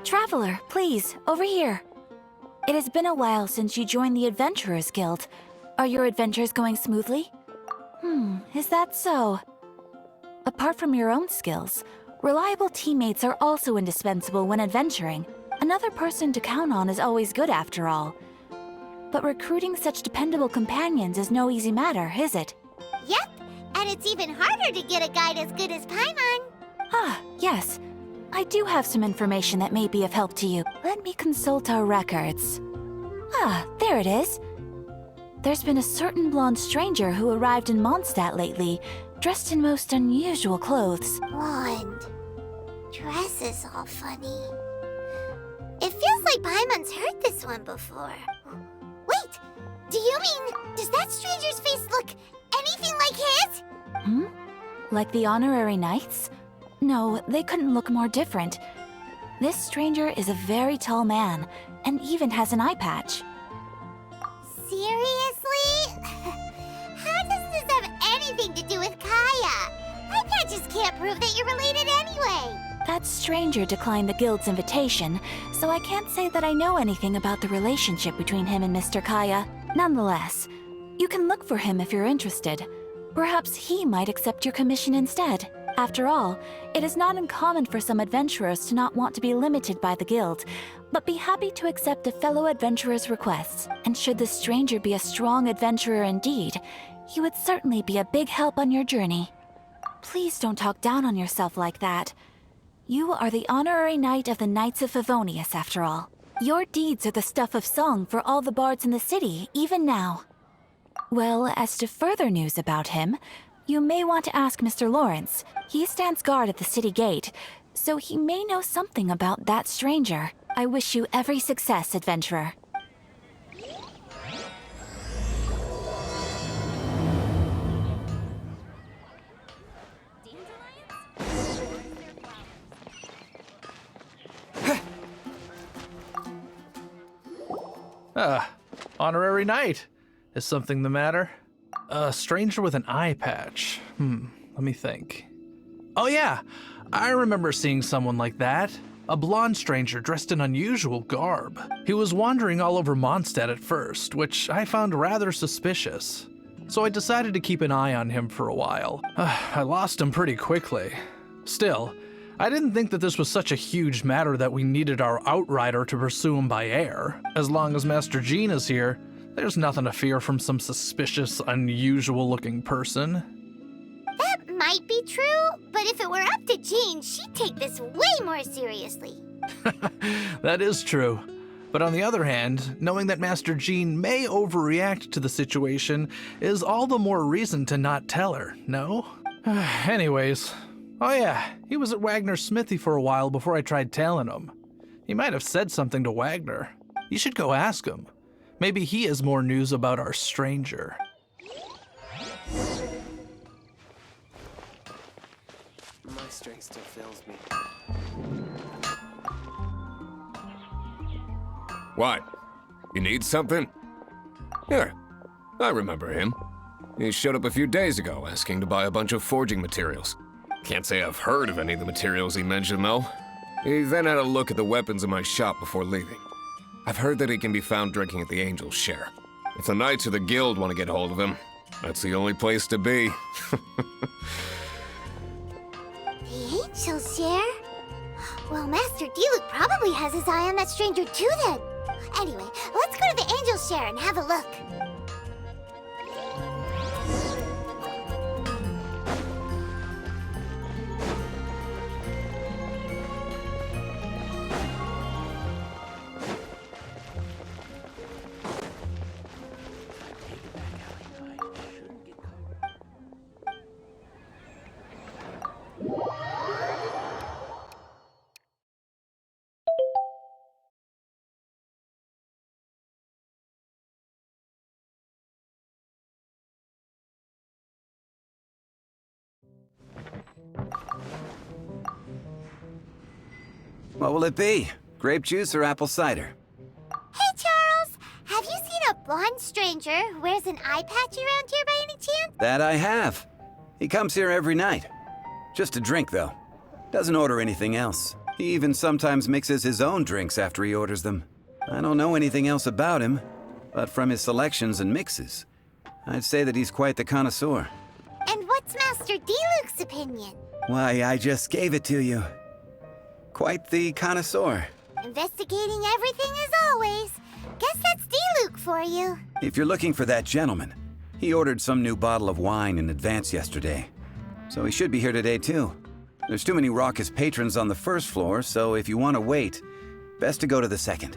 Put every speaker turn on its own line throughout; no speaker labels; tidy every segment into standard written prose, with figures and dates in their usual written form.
Traveler, please, over here. It has been a while since you joined the Adventurers Guild. Are your adventures going smoothly? Is that so? Apart from your own skills, reliable teammates are also indispensable when adventuring. Another person to count on is always good after all. But recruiting such dependable companions is no easy matter, is it?
Yep, and it's even harder to get a guide as good as Paimon.
Ah, yes. I do have some information that may be of help to you. Let me consult our records. Ah, there it is. There's been a certain blonde stranger who arrived in Mondstadt lately, dressed in most unusual clothes.
Blonde. Dress is all funny. It feels like Paimon's heard this one before. Wait, do you mean, does that stranger's face look anything like his?
Like the honorary knights? No, they couldn't look more different. This stranger is a very tall man, and even has an eye patch.
Seriously? How does this have anything to do with Kaya? Eye patches can't prove that you're related anyway.
That stranger declined the guild's invitation, so I can't say that I know anything about the relationship between him and Mr. Kaya. Nonetheless, you can look for him if you're interested. Perhaps he might accept your commission instead. After all, it is not uncommon for some adventurers to not want to be limited by the guild, but be happy to accept a fellow adventurer's requests. And should the stranger be a strong adventurer indeed, he would certainly be a big help on your journey. Please don't talk down on yourself like that. You are the honorary knight of the Knights of Favonius, after all. Your deeds are the stuff of song for all the bards in the city, even now. Well, as to further news about him, you may want to ask Mr. Lawrence. He stands guard at the city gate, so he may know something about that stranger. I wish you every success, adventurer.
Honorary knight. Is something the matter? A stranger with an eye patch. Let me think. Oh yeah, I remember seeing someone like that. A blonde stranger dressed in unusual garb. He was wandering all over Mondstadt at first, which I found rather suspicious. So I decided to keep an eye on him for a while. I lost him pretty quickly. Still, I didn't think that this was such a huge matter that we needed our outrider to pursue him by air. As long as Master Jean is here, there's nothing to fear from some suspicious, unusual-looking person.
That might be true, but if it were up to Jean, she'd take this way more seriously.
That is true. But on the other hand, knowing that Master Jean may overreact to the situation is all the more reason to not tell her, no? Anyways, oh yeah, he was at Wagner's smithy for a while before I tried telling him. He might have said something to Wagner. You should go ask him. Maybe he has more news about our stranger.
My strength still fails me.
What? You need something? Here, I remember him. He showed up a few days ago asking to buy a bunch of forging materials. Can't say I've heard of any of the materials he mentioned, though. He then had a look at the weapons in my shop before leaving. I've heard that he can be found drinking at the Angel's Share. If the Knights of the Guild want to get hold of him, that's the only place to be.
The Angel's Share? Well, Master Diluc probably has his eye on that stranger too then. Anyway, let's go to the Angel's Share and have a look.
What will it be? Grape juice or apple cider?
Hey, Charles! Have you seen a blonde stranger who wears an eye patch around here by any chance?
That I have. He comes here every night. Just a drink, though. Doesn't order anything else. He even sometimes mixes his own drinks after he orders them. I don't know anything else about him, but from his selections and mixes, I'd say that he's quite the connoisseur.
And what's Master D-Luke's opinion?
Why, I just gave it to you. Quite the connoisseur.
Investigating everything as always. Guess that's D-Luke for you.
If you're looking for that gentleman, he ordered some new bottle of wine in advance yesterday. So he should be here today too. There's too many raucous patrons on the first floor, so if you want to wait, best to go to the second.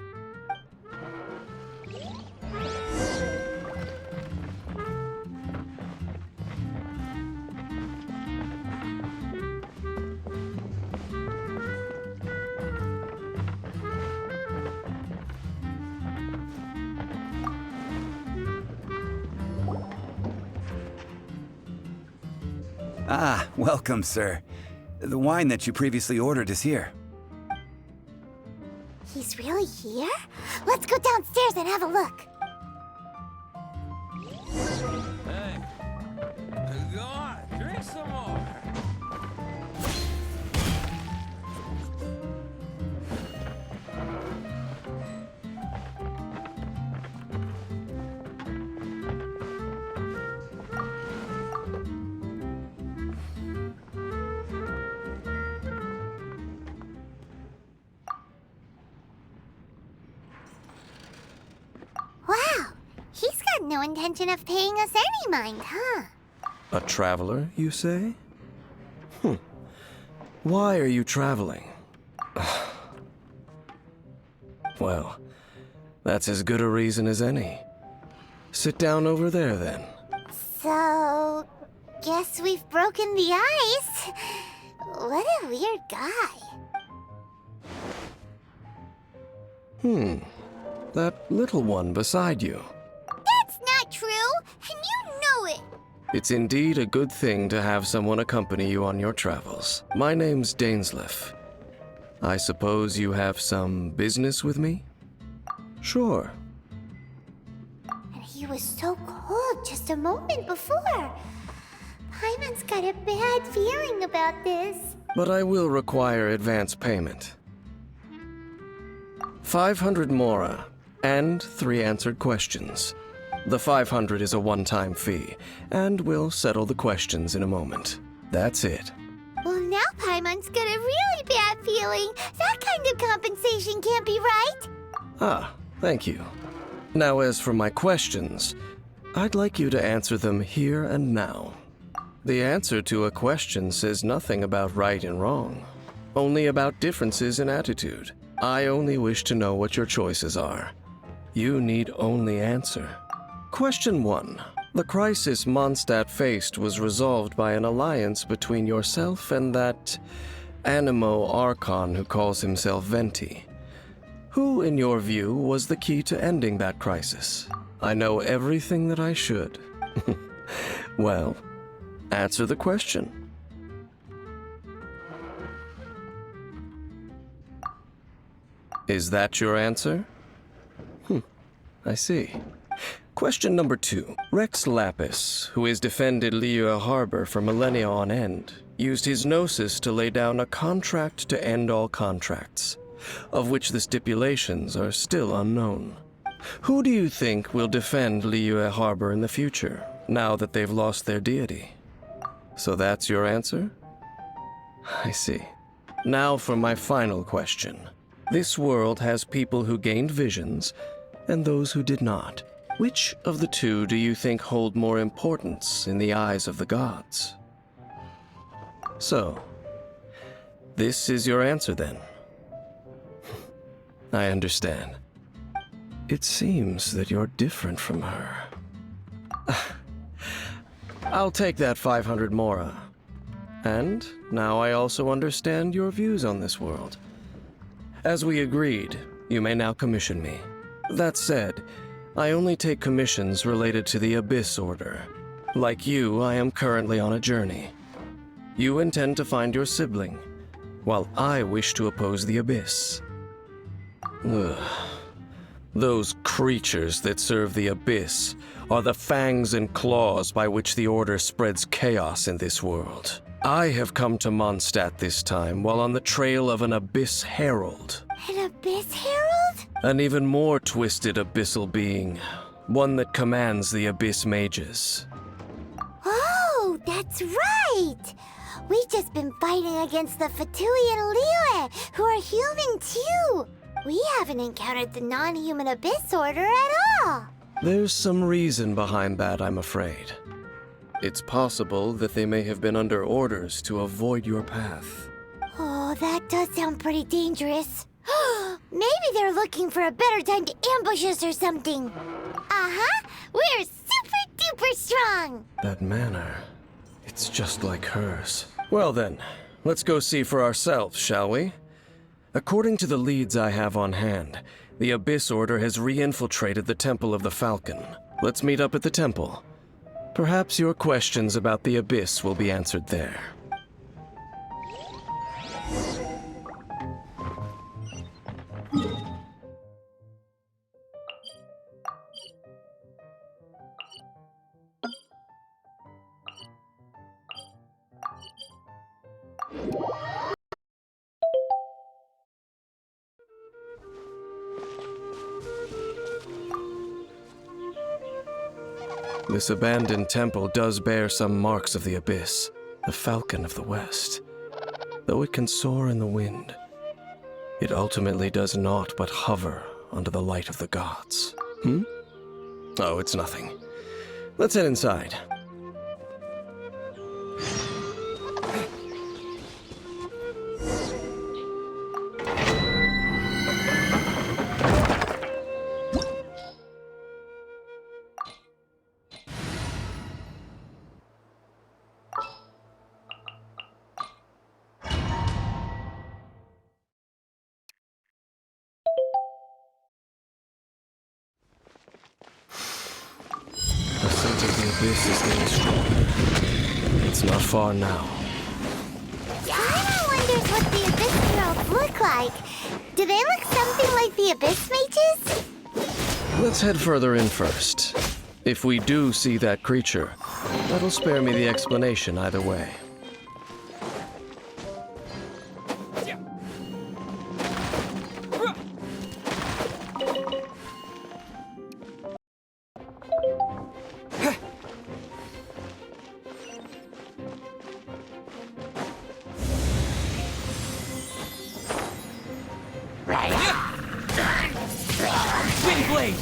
Ah, welcome, sir. The wine that you previously ordered is here.
He's really here? Let's go downstairs and have a look.
Hey, go on, drink some more.
Wow, he's got no intention of paying us any mind, huh?
A traveler, you say? Why are you traveling? Well, that's as good a reason as any. Sit down over there, then.
So, guess we've broken the ice. What a weird guy.
That little one beside you.
That's not true, and you know it.
It's indeed a good thing to have someone accompany you on your travels. My name's Danslief. I suppose you have some business with me? Sure.
And he was so cold just a moment before. Paimon's got a bad feeling about this.
But I will require advance payment. 500 mora, and 3 answered questions. The 500 is a one-time fee, and we'll settle the questions in a moment. That's it.
Well, now Paimon's got a really bad feeling. That kind of compensation can't be right.
Ah, thank you. Now, as for my questions, I'd like you to answer them here and now. The answer to a question says nothing about right and wrong, only about differences in attitude. I only wish to know what your choices are. You need only answer. Question 1. The crisis Mondstadt faced was resolved by an alliance between yourself and that Animo Archon who calls himself Venti. Who, in your view, was the key to ending that crisis? I know everything that I should. Well, answer the question. Is that your answer? I see. Question number 2. Rex Lapis, who has defended Liyue Harbor for millennia on end, used his gnosis to lay down a contract to end all contracts, of which the stipulations are still unknown. Who do you think will defend Liyue Harbor in the future, now that they've lost their deity? So that's your answer? I see. Now for my final question. This world has people who gained visions, and those who did not. Which of the two do you think hold more importance in the eyes of the gods? So, this is your answer then. I understand. It seems that you're different from her. I'll take that 500 mora. And now I also understand your views on this world. As we agreed, you may now commission me. That said, I only take commissions related to the Abyss Order. Like you, I am currently on a journey. You intend to find your sibling, while I wish to oppose the Abyss. Ugh. Those creatures that serve the Abyss are the fangs and claws by which the Order spreads chaos in this world. I have come to Mondstadt this time while on the trail of an Abyss Herald.
An Abyss Herald?
An even more twisted abyssal being. One that commands the Abyss Mages.
Oh, that's right! We've just been fighting against the Fatui and Liyue, who are human too! We haven't encountered the non-human Abyss Order at all!
There's some reason behind that, I'm afraid. It's possible that they may have been under orders to avoid your path.
Oh, that does sound pretty dangerous. Maybe they're looking for a better time to ambush us or something. Uh-huh! We're super duper strong!
That manner, it's just like hers. Well then, let's go see for ourselves, shall we? According to the leads I have on hand, the Abyss Order has re-infiltrated the Temple of the Falcon. Let's meet up at the temple. Perhaps your questions about the Abyss will be answered there. This abandoned temple does bear some marks of the Abyss, the Falcon of the West. Though it can soar in the wind, it ultimately does naught but hover under the light of the gods. Oh, it's nothing. Let's head inside. The scent of the Abyss is getting stronger. It's not far now.
Paimon wonders what the Abyss Heralds look like. Do they look something like the Abyss Mages?
Let's head further in first. If we do see that creature, that'll spare me the explanation either way.
Windblade!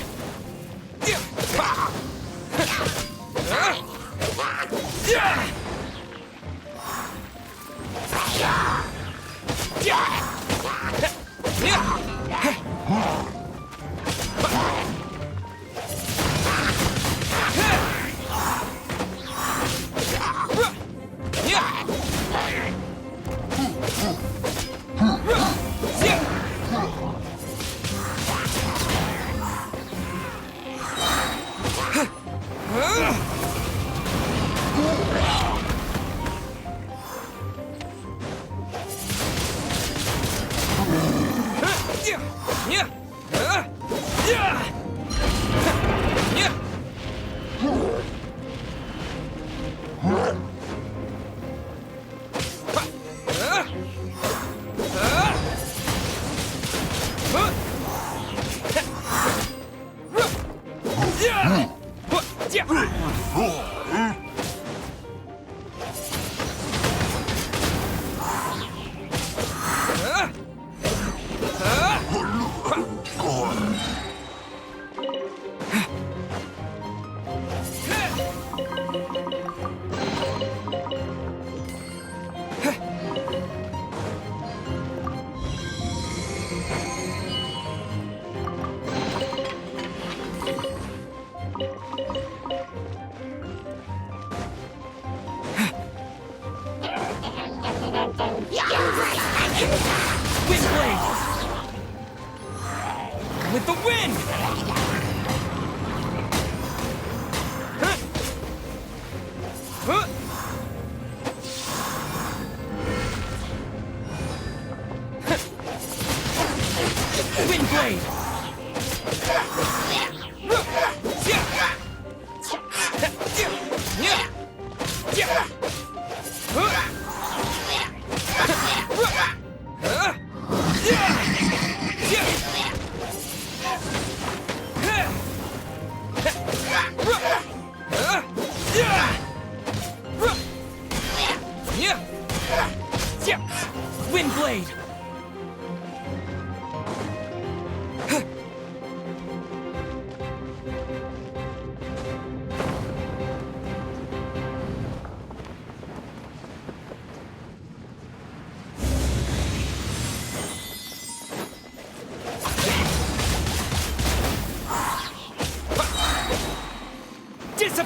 Windblade! With the wind! Windblade!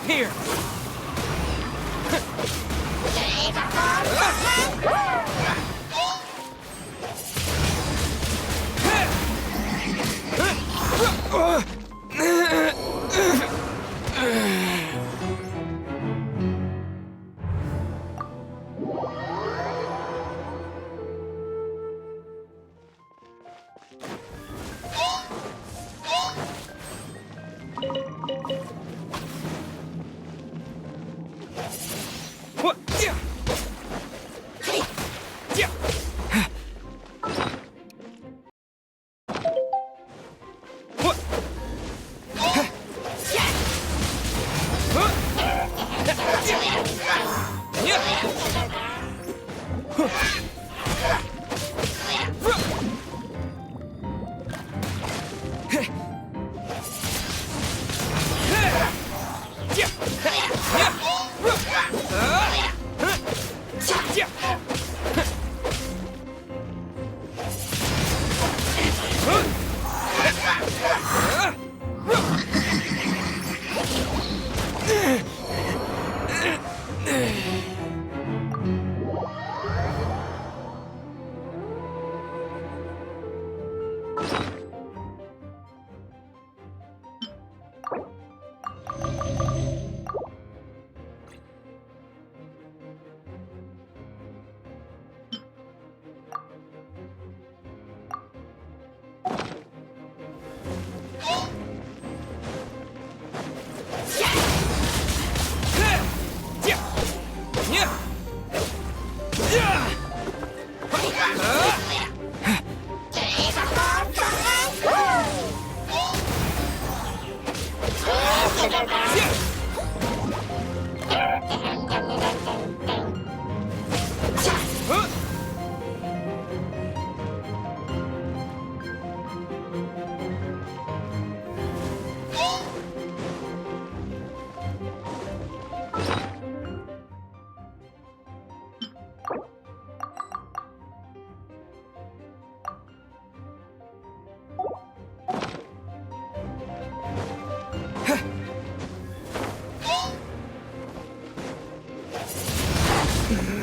up here! What? Yeah. Yeah. What?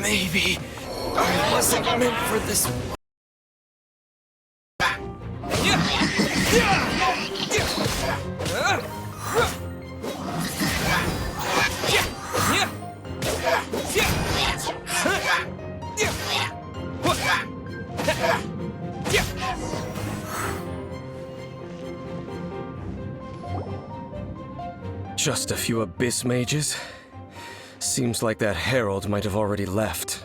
Maybe I wasn't meant for this. Just a few abyss mages? Seems like that herald might have already left.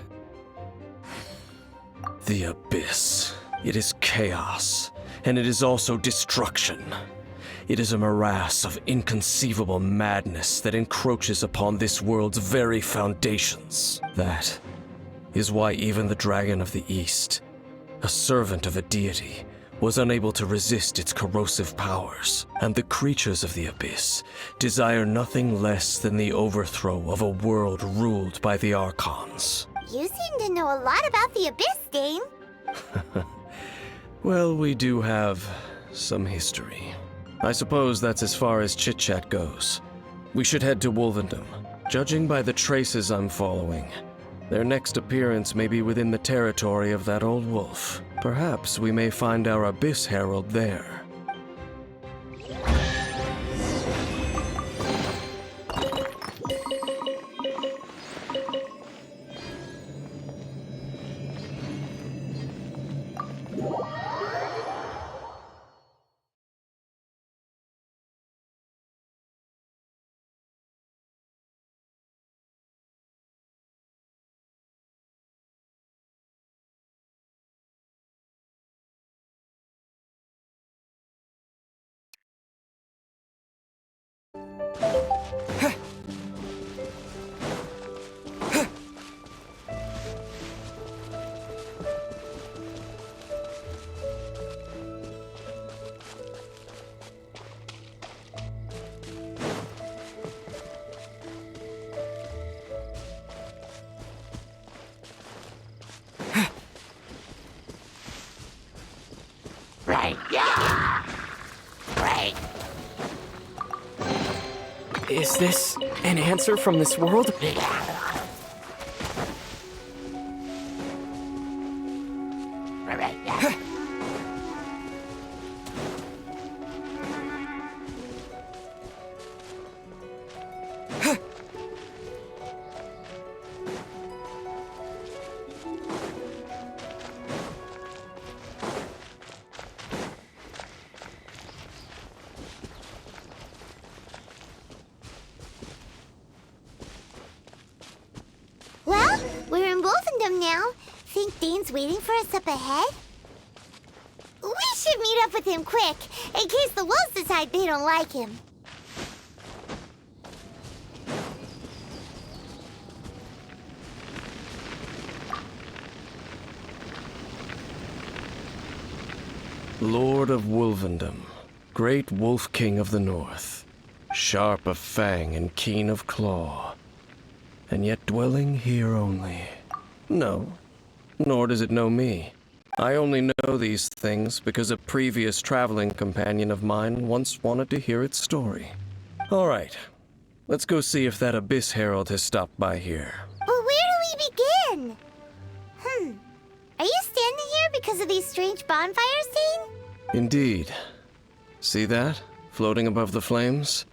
The abyss. It is chaos, and it is also destruction. It is a morass of inconceivable madness that encroaches upon this world's very foundations. That is why even the Dragon of the East, a servant of a deity, was unable to resist its corrosive powers, and the creatures of the abyss desire nothing less than the overthrow of a world ruled by the Archons.
You seem to know a lot about the Abyss, Dame.
Well, we do have some history. I suppose that's as far as chit-chat goes. We should head to Wolvendom. Judging by the traces I'm following, their next appearance may be within the territory of that old wolf. Perhaps we may find our Abyss Herald there. Is this
An answer from this world?
Well, we're in Wolfendom now. Think Dane's waiting for us up ahead? We should meet up with him quick, in case the wolves decide they don't like him.
Lord of Wolvendom, great Wolf King of the North, sharp of fang and keen of claw, and yet dwelling here only. No, nor does it know me. I only know these things because a previous traveling companion of mine once wanted to hear its story. All right, let's go see if that Abyss Herald has stopped by here.
But where do we begin? Are you standing here because of these strange bonfires, Dane?
Indeed. See that? Floating above the flames?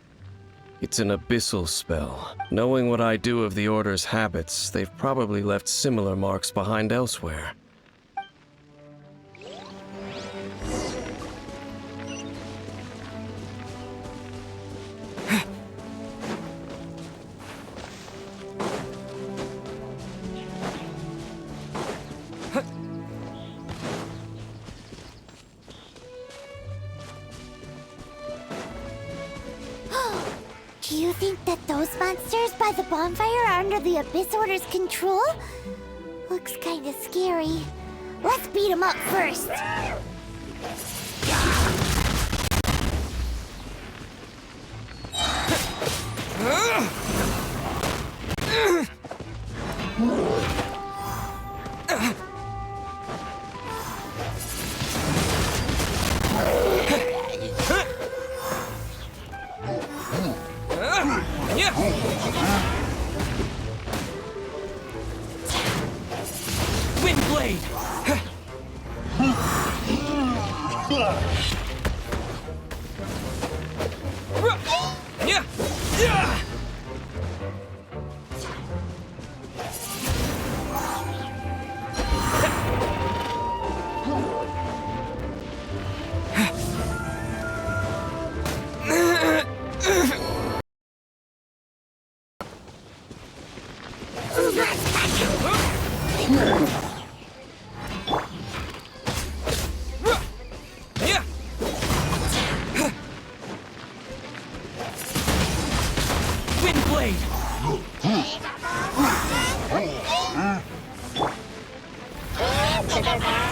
It's an abyssal spell. Knowing what I do of the Order's habits, they've probably left similar marks behind elsewhere.
Do you think that those monsters by the bonfire are under the Abyss Order's control? Looks kinda scary. Let's beat them up first.
Windblade!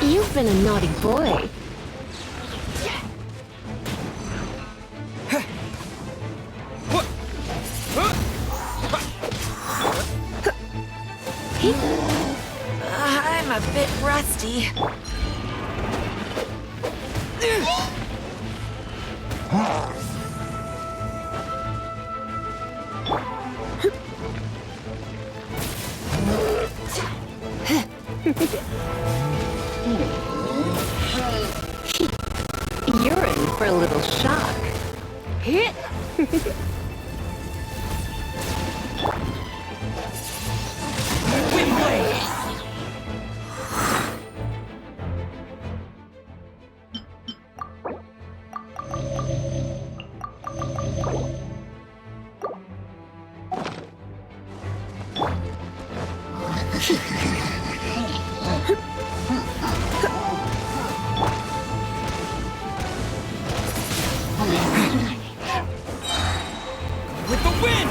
You've been a naughty boy.
I'm a bit rusty.
You're in for a little shock.
With the wind!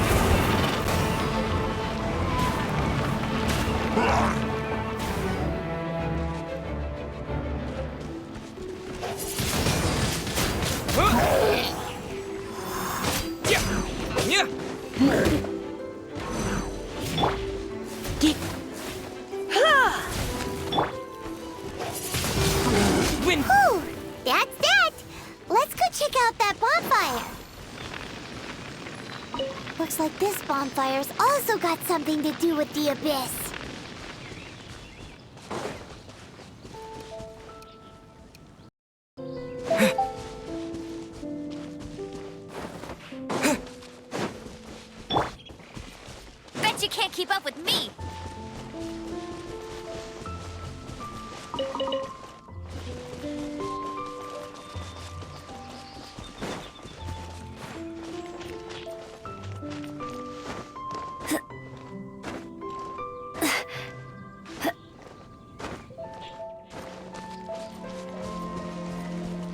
Wind!
Whew, that's that. Let's go check out that bonfire. Looks like this bonfire's also got something to do with the abyss.
Bet you can't keep up with me!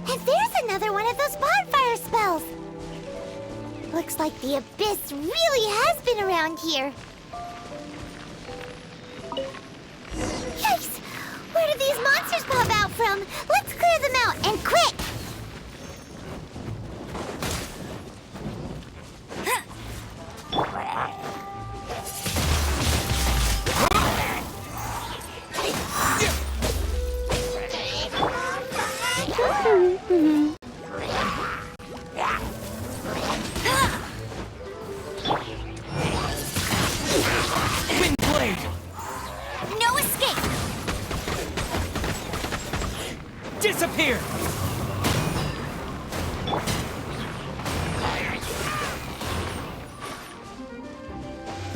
And there's another one of those bonfire spells! Looks like the abyss really has been around here. Yikes! Where did these monsters pop out from? Let's clear them out, and quick!
Wind blade!
No escape!
Disappear!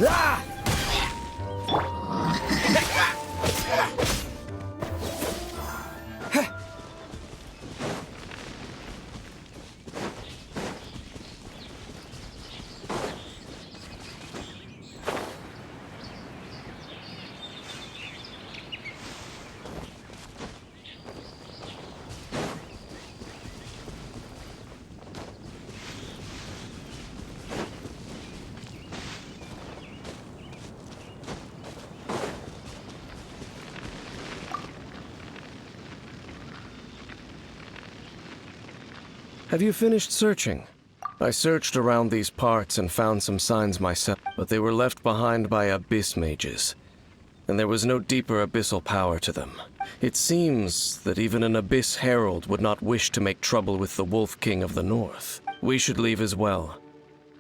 Ah!
Have you finished searching? I searched around these parts and found some signs myself, but they were left behind by abyss mages, and there was no deeper abyssal power to them. It seems that even an abyss herald would not wish to make trouble with the Wolf King of the North. We should leave as well.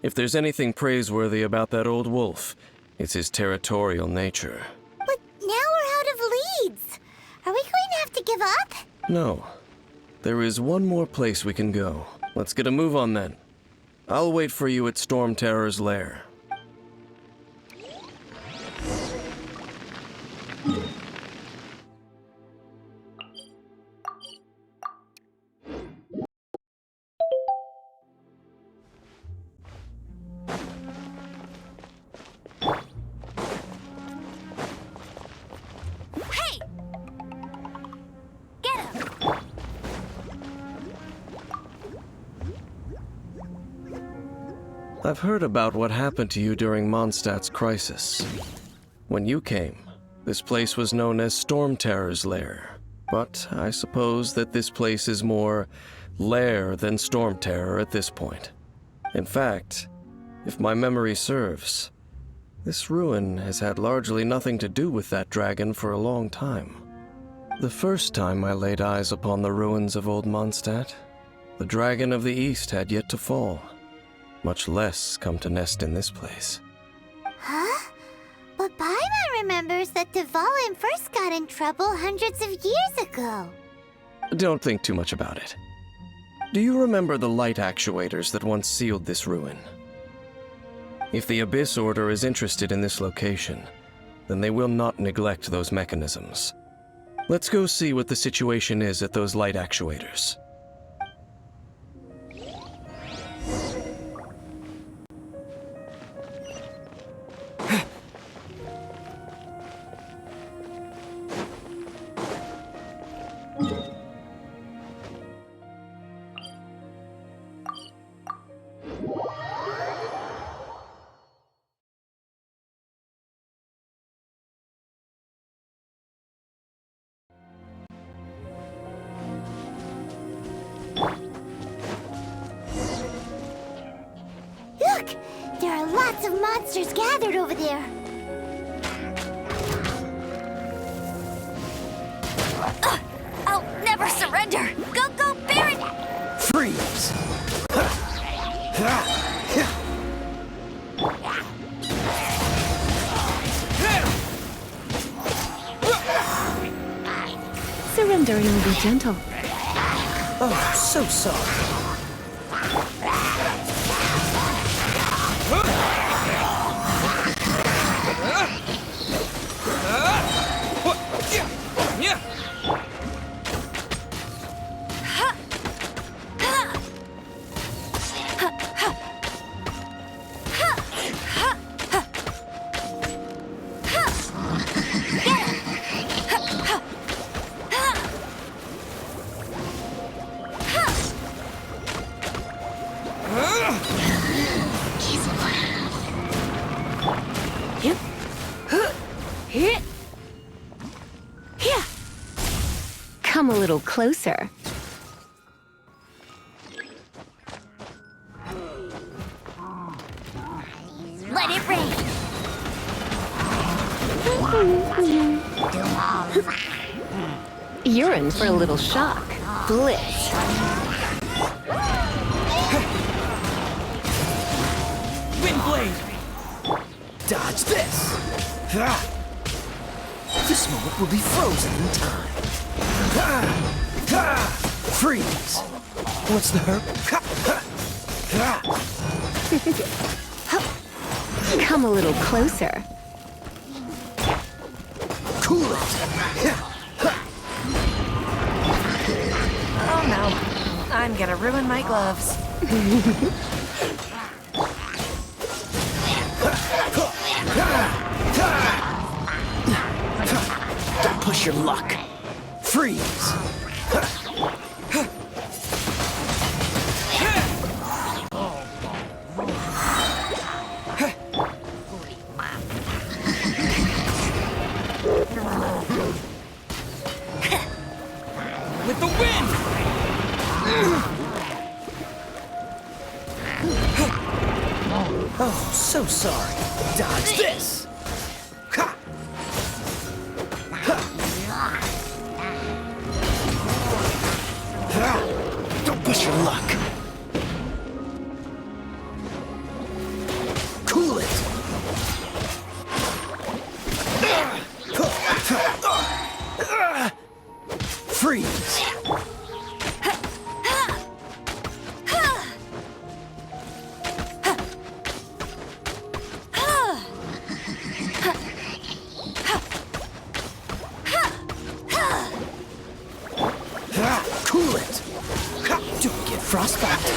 If there's anything praiseworthy about that old wolf, it's his territorial nature.
But now we're out of leads. Are we going to have to give up?
No. There is one more place we can go. Let's get a move on then. I'll wait for you at Storm Terror's lair.
Hey! Get him!
I've heard about what happened to you during Mondstadt's crisis. When you came, this place was known as Storm Terror's lair. But I suppose that this place is more lair than Storm Terror at this point. In fact, if my memory serves, this ruin has had largely nothing to do with that dragon for a long time. The first time I laid eyes upon the ruins of old Mondstadt, the dragon of the East had yet to fall, much less come to nest in this place.
Huh? But Paimon remembers that Dvalin first got in trouble hundreds of years ago.
Don't think too much about it. Do you remember the light actuators that once sealed this ruin? If the Abyss Order is interested in this location, then they will not neglect those mechanisms. Let's go see what the situation is at those light actuators.
Look! There are lots of monsters gathered over there.
I'll never surrender! Go, go, Baron!
Freeze!
wondering you'll be gentle.
Oh, so sorry.
Come a little closer.
Let it rain.
You're in for a little shock. Blitz.
Windblade! Dodge this! This moment will be frozen in time. Freeze! What's the hurt?
Come a little closer.
Cool it!
Oh no, I'm gonna ruin my gloves.
Don't push your luck. Freeze! With the wind! Oh, so sorry. Dodge this! Ha! Don't push your luck. Cool it. Freeze. Cool it. Don't get frostbite.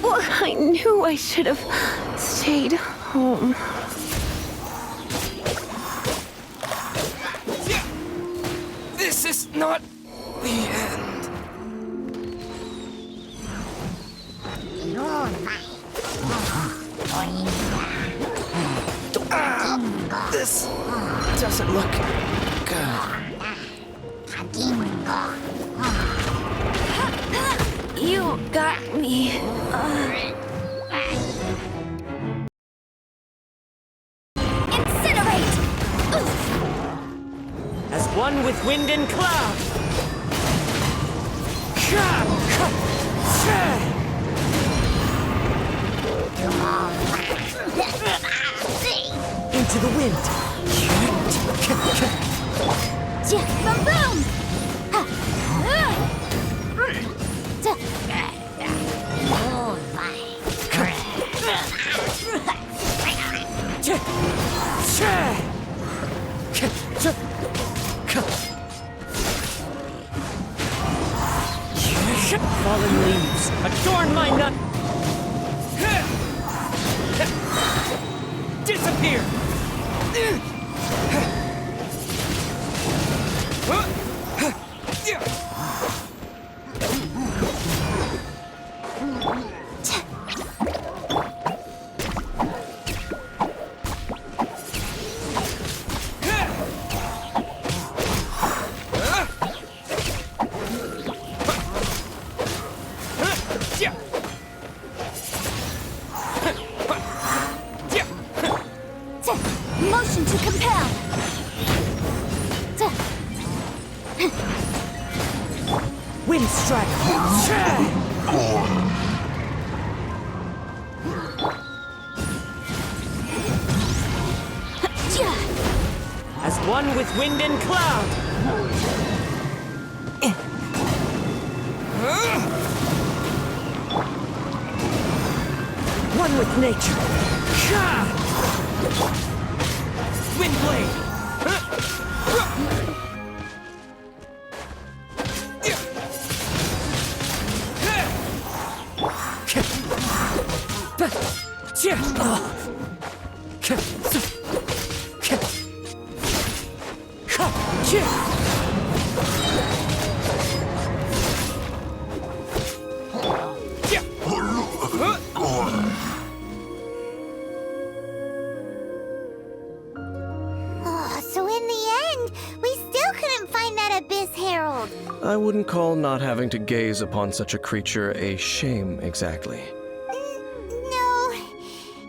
Well, I knew I should have stayed home.
This is not the end. This doesn't look good.
You got me.
Incinerate!
As one with wind and cloud. Into the wind.
Boom, boom!
Fallen leaves adorn my nut. Disappear.
Motion to compel.
Wind strike. One with wind and cloud. One with nature. Windblade.
Oh, so in the end, we still couldn't find that Abyss Herald.
I wouldn't call not having to gaze upon such a creature a shame exactly.
No,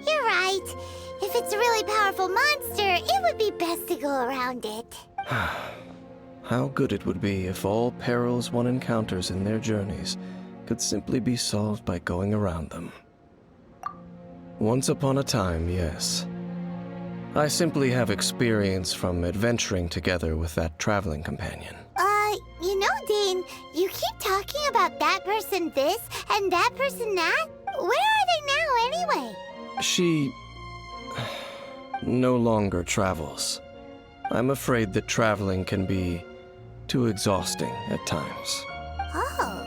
you're right. If it's a really powerful monster, it would be best to go around it.
How good it would be if all perils one encounters in their journeys could simply be solved by going around them. Once upon a time, yes. I simply have experience from adventuring together with that traveling companion.
You know, Dane, you keep talking about that person this and that person that. Where are they now, anyway?
She no longer travels. I'm afraid that traveling can be too exhausting at times.
Oh,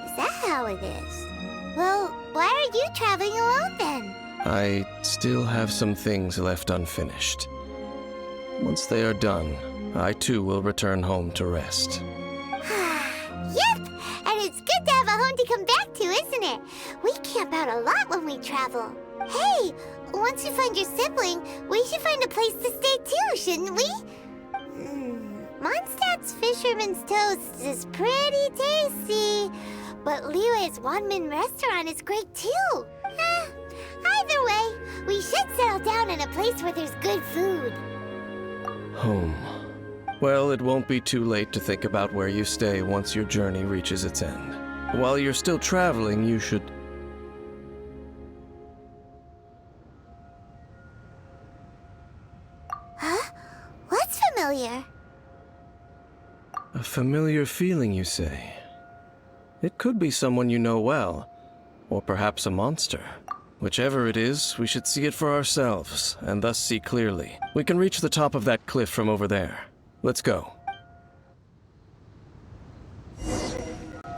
is that how it is? Well, why are you traveling alone then?
I still have some things left unfinished. Once they are done, I too will return home to rest.
Yep, and it's good to have a home to come back to, isn't it? We camp out a lot when we travel. Hey, once you find your sibling, we should find a place to stay too, shouldn't we? Mondstadt's Fisherman's Toast is pretty tasty, but Liyue's one-man restaurant is great too. Either way, we should settle down in a place where there's good food.
Home. Well, it won't be too late to think about where you stay once your journey reaches its end. While you're still traveling, you should...
Huh? What's familiar?
A familiar feeling, you say? It could be someone you know well, or perhaps a monster. Whichever it is, we should see it for ourselves, and thus see clearly. We can reach the top of that cliff from over there. Let's go.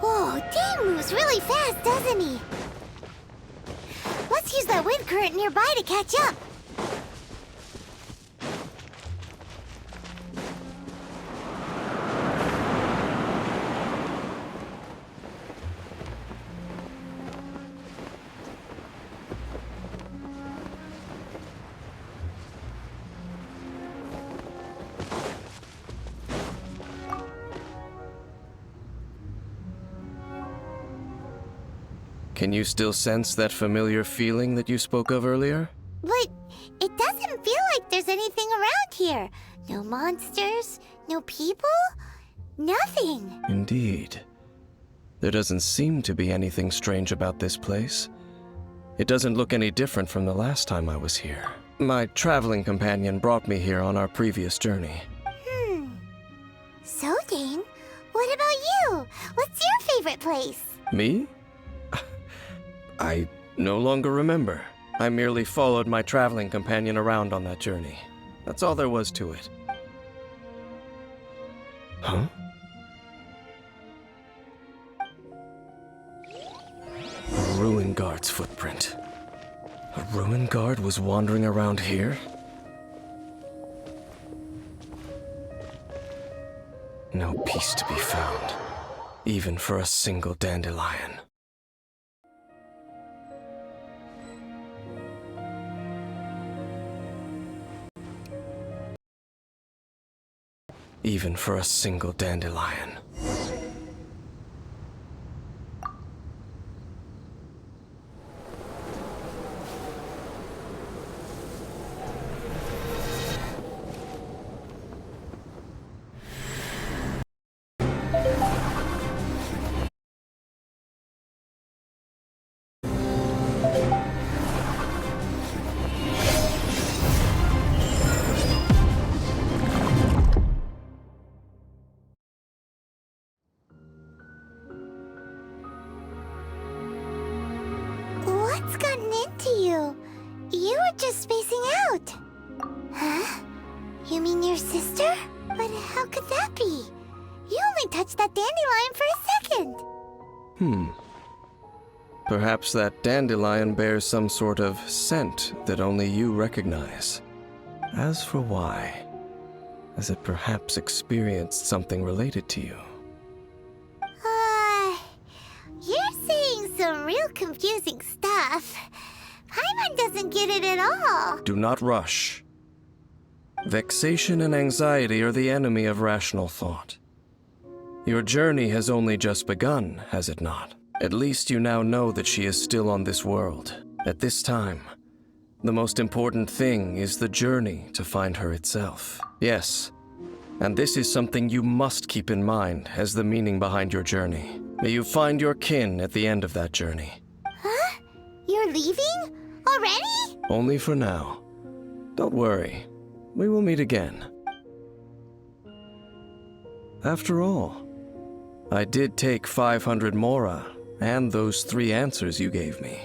Whoa, Dane moves really fast, doesn't he? Let's use that wind current nearby to catch up.
Can you still sense that familiar feeling that you spoke of earlier?
But it doesn't feel like there's anything around here. No monsters, no people, nothing.
Indeed. There doesn't seem to be anything strange about this place. It doesn't look any different from the last time I was here. My traveling companion brought me here on our previous journey.
So, Dane, what about you? What's your favorite place?
Me? I no longer remember. I merely followed my traveling companion around on that journey. That's all there was to it. Huh? A ruin guard's footprint. A ruin guard was wandering around here? No peace to be found, even for a single dandelion. Even for a single dandelion.
touch that dandelion for a second.
Perhaps that dandelion bears some sort of scent that only you recognize. As for why, has it perhaps experienced something related to you?
You're saying some real confusing stuff. Paimon doesn't get it at all.
Do not rush. Vexation and anxiety are the enemy of rational thought. Your journey has only just begun, has it not? At least you now know that she is still on this world. At this time, the most important thing is the journey to find her itself. Yes, and this is something you must keep in mind as the meaning behind your journey. May you find your kin at the end of that journey.
Huh? You're leaving? Already?
Only for now. Don't worry. We will meet again. After all, I did take 500 mora and those 3 answers you gave me.